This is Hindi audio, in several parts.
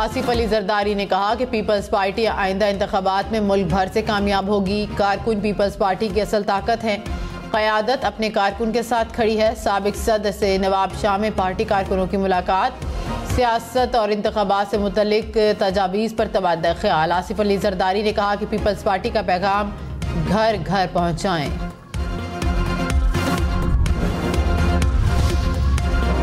आसिफ अली जरदारी ने कहा कि पीपल्स पार्टी आइंदा इंतखाबात में मुल्क भर से कामयाब होगी। कारकुन पीपल्स पार्टी की असल ताकत है। क़यादत अपने कारकुन के साथ खड़ी है। साबिक सदर से नवाब शाह में पार्टी कारकुनों की मुलाकात। सियासत और इंतखाबात से मुतल्लिक तजावीज़ पर तबादला ख्याल। आसिफ अली जरदारी ने कहा कि पीपल्स पार्टी का पैगाम घर घर पहुँचाएँ।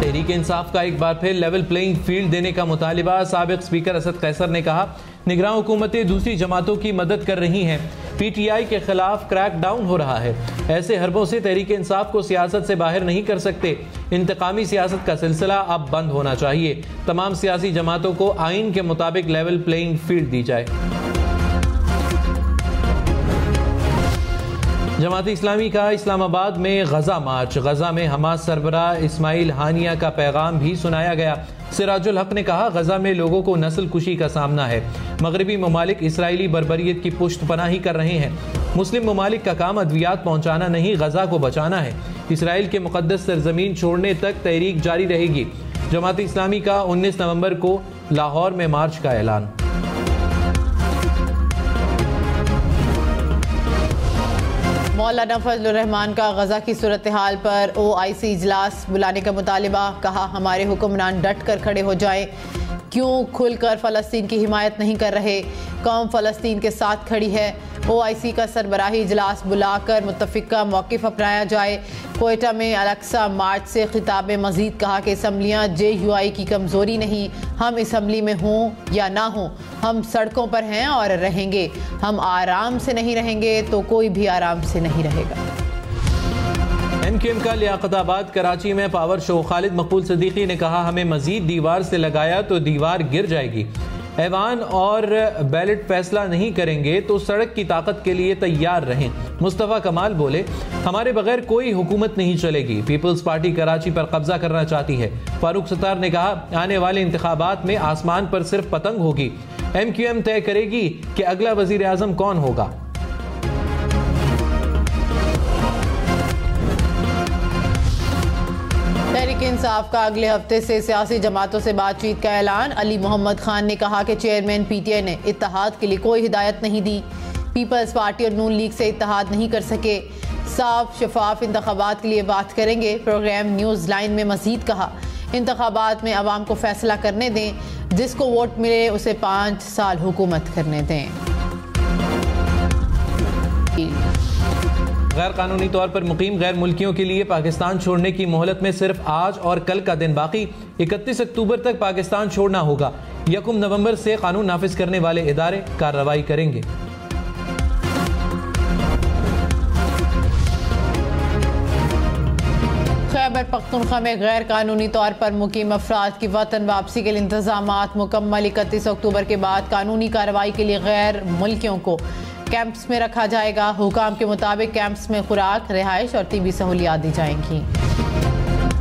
तहरीक इंसाफ का एक बार फिर लेवल प्लेइंग फील्ड देने का मुतालिबा। साबिक स्पीकर असद कैसर ने कहा निगरान हुकूमतें दूसरी जमातों की मदद कर रही हैं। PTI के खिलाफ क्रैक डाउन हो रहा है। ऐसे हरबों से तहरीक इंसाफ को सियासत से बाहर नहीं कर सकते। इंतकामी सियासत का सिलसिला अब बंद होना चाहिए। तमाम सियासी जमातों को आइन के मुताबिक लेवल प्लेइंग फील्ड दी जाए। जमात इस्लामी का इस्लामाबाद में गजा मार्च। गजा में हमास सरबराह इस्माइल हानिया का पैगाम भी सुनाया गया। सिराजुल हक ने कहा गजा में लोगों को नस्ल कुशी का सामना है। मगरबी ममालिक इसराइली बर्बरियत की पुष्ट पनाही कर रहे हैं। मुस्लिम ममालिक का काम अद्वियात पहुँचाना नहीं, गजा को बचाना है। इसराइल के मुकद्दस सरजमीन छोड़ने तक तहरीक जारी रहेगी। जमात इस्लामी का 19 नवंबर को लाहौर में मार्च का ऐलान। मौलाना फजलुर रहमान का गजा की सूरत हाल पर OIC इजलास बुलाने का मुतालिबा। कहा हमारे हुक्मरान डट कर खड़े हो जाएं। क्यों खुलकर फ़लस्तीन की हिमायत नहीं कर रहे? कौम फ़लस्तीन के साथ खड़ी है। OIC का सरबराही इजलास बुलाकर मुत्तफ़िका मौक़िफ़ अपनाया जाए। कोयटा में अल-अक्सा मार्च से खिताब में मज़ीद कहा कि असम्बलियाँ JUI की कमज़ोरी नहीं। हम असम्बली में हों या ना हों, हम सड़कों पर हैं और रहेंगे। हम आराम से नहीं रहेंगे तो कोई भी आराम से नहीं रहेगा। MQM का लियाकताबाद कराची में पावर शो। खालिद मकबूल सदीकी ने कहा हमें मजीद दीवार से लगाया तो दीवार गिर जाएगी। ऐवान और बैलेट फैसला नहीं करेंगे तो सड़क की ताकत के लिए तैयार रहें। मुस्तफ़ा कमाल बोले हमारे बगैर कोई हुकूमत नहीं चलेगी। पीपल्स पार्टी कराची पर कब्जा करना चाहती है। फारूक सत्तार ने कहा आने वाले इंतखाबात में आसमान पर सिर्फ पतंग होगी। MQM तय करेगी कि अगला वजीर आजम कौन होगा। तहरीक इंसाफ का अगले हफ्ते से सियासी जमातों से बातचीत का ऐलान। अली मोहम्मद खान ने कहा कि चेयरमैन PTI ने इत्तेहाद के लिए कोई हिदायत नहीं दी। पीपल्स पार्टी और नून लीग से इत्तेहाद नहीं कर सके। साफ शफाफ इंतखाबात के लिए बात करेंगे। प्रोग्राम न्यूज़ लाइन में मजीद कहा इंतखाबात में अवाम को फैसला करने दें। जिसको वोट मिले उसे 5 साल हुकूमत करने दें। गैर कानूनी तौर पर मुकीम गैर मुल्कियों के लिए पाकिस्तान छोड़ने की मोहलत में सिर्फ आज और कल का दिन बाकी। 31 अक्टूबर तक पाकिस्तान छोड़ना होगा। 1 नवंबर से कानून नाफिज करने वाले इदारे कार्रवाई करेंगे। खैबर पख्तूनख्वा में गैर कानूनी तौर पर मुकीम अफराद की वतन वापसी के लिए इंतजामात मुकम्मल। 31 अक्टूबर के बाद कानूनी कार्रवाई के लिए गैर मुल्कियों को कैंप्स में रखा जाएगा। हुकाम के मुताबिक कैंप्स में खुराक, रिहाइश और तिबी सहूलियात दी जाएंगी।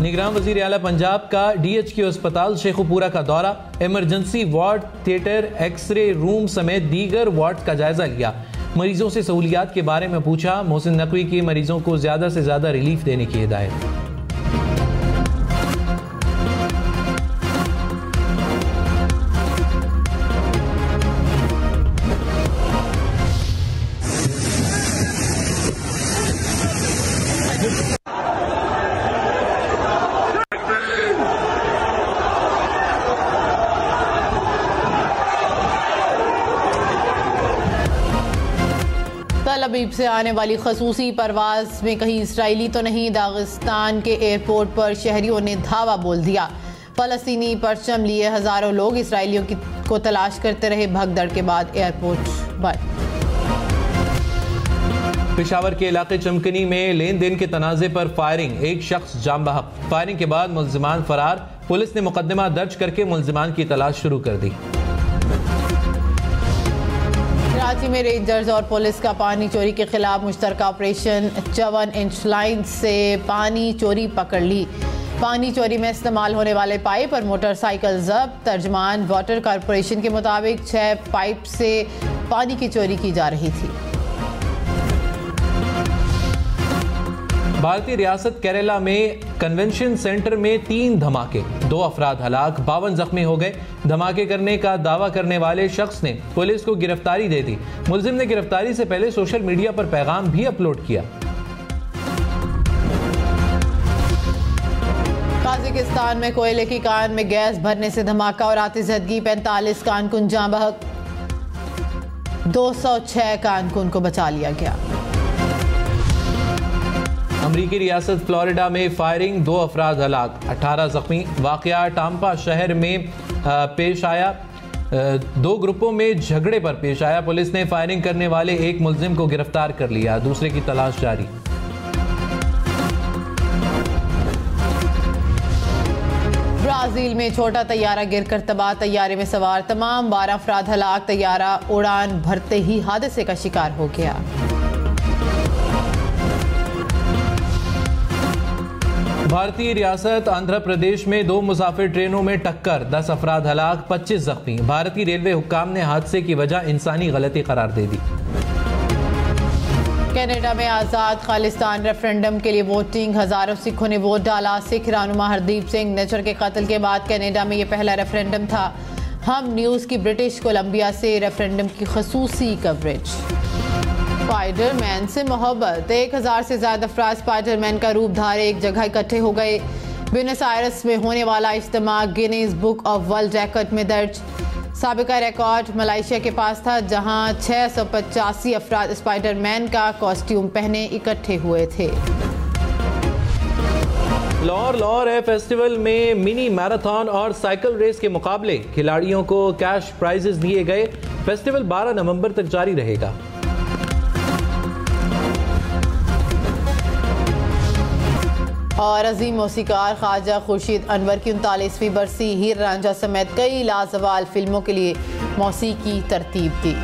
निगरान वजीर आला पंजाब का DHQ अस्पताल शेखुपुरा का दौरा। Emergency ward, theatre, x-ray room समेत दीगर वार्ड का जायजा लिया। मरीजों से सहूलियात के बारे में पूछा। मोहसिन नकवी की मरीजों को ज्यादा से ज्यादा रिलीफ देने की हिदायत। तल अबीब से आने वाली खसूसी परवाज में कहीं इसराइली तो नहीं। दागिस्तान के एयरपोर्ट पर शहरियों ने धावा बोल दिया। फलस्तीनी परचम लिए हजारों लोग इसराइलियों को तलाश करते रहे। भगदड़ के बाद एयरपोर्ट बंद। पेशावर के इलाके चमकनी में लेन देन के तनाजे पर फायरिंग। एक शख्स जाम बहक। फायरिंग के बाद मुल्जिमान फरार। पुलिस ने मुकदमा दर्ज करके मुल्जिमान की तलाश शुरू कर दी। कराची में रेंजर्स और पुलिस का पानी चोरी के खिलाफ मुश्तरका ऑपरेशन। 54 इंच लाइन से पानी चोरी पकड़ ली। पानी चोरी में इस्तेमाल होने वाले पाइप और मोटरसाइकिल जब्त। तर्जमान वाटर कॉरपोरेशन के मुताबिक 6 पाइप से पानी की चोरी की जा रही थी। भारतीय रियासत केरला में कन्वेंशन सेंटर में 3 धमाके, 2 अफराद हलाक, 52 जख्मी हो गए। धमाके करने का दावा करने वाले शख्स ने पुलिस को गिरफ्तारी दे दी। मुलजिम ने गिरफ्तारी से पहले सोशल मीडिया पर पैगाम भी अपलोड किया। ताजिकिस्तान में कोयले की कान में गैस भरने से धमाका और आतिशबाजी, 45 कारकुन जाँ बहक, 206 कारकुन को बचा लिया गया। अमरीकी रियासत फ्लोरिडा में फायरिंग, 2 अफराद हलाक, 18 जख्मी। वाकया टाम्पा शहर में पेश आया। 2 ग्रुपों में झगड़े पर पेश आया। पुलिस ने फायरिंग करने वाले एक मुलजिम को गिरफ्तार कर लिया, दूसरे की तलाश जारी। ब्राजील में छोटा तैयारा गिरकर तबाह, तैयारे में सवार तमाम 12 अफराद हलाक। तैयारा उड़ान भरते ही हादसे का शिकार हो गया। भारतीय रियासत आंध्र प्रदेश में 2 मुसाफिर ट्रेनों में टक्कर, 10 अफराद हलाक, 25 जख्मी। भारतीय रेलवे हुक्काम ने हादसे की वजह इंसानी गलती करार दे दी। कनाडा में आज़ाद खालिस्तान रेफरेंडम के लिए वोटिंग, हजारों सिखों ने वोट डाला। सिख रहनुमा हरदीप सिंह निज्जर के कत्ल के बाद कनाडा में यह पहला रेफरेंडम था। हम न्यूज़ की ब्रिटिश कोलंबिया से रेफरेंडम की खसूसी कवरेज। स्पाइडरमैन से मोहब्बत, 1000 से ज्यादा अफराद स्पाइडरमैन का रूप धारे एक जगह इकट्ठे हो गए। ब्यूनस आयर्स में होने वाला इज्तिमा Guinness book of world record में दर्ज। साबिका रिकॉर्ड मलेशिया के पास था, जहां 685 अफराद स्पाइडरमैन का कॉस्ट्यूम पहने इकट्ठे हुए थे। लाहौर है फेस्टिवल में मिनी मैराथन और साइकिल रेस के मुकाबले, खिलाड़ियों को कैश प्राइजेस दिए गए। फेस्टिवल 12 नवंबर तक जारी रहेगा। और अजीम मौसीकार ख्वाजा खुर्शीद अनवर की 39वीं बरसी, हीर रांझा समेत कई लाजवाल फिल्मों के लिए मौसीकी तरतीब दी।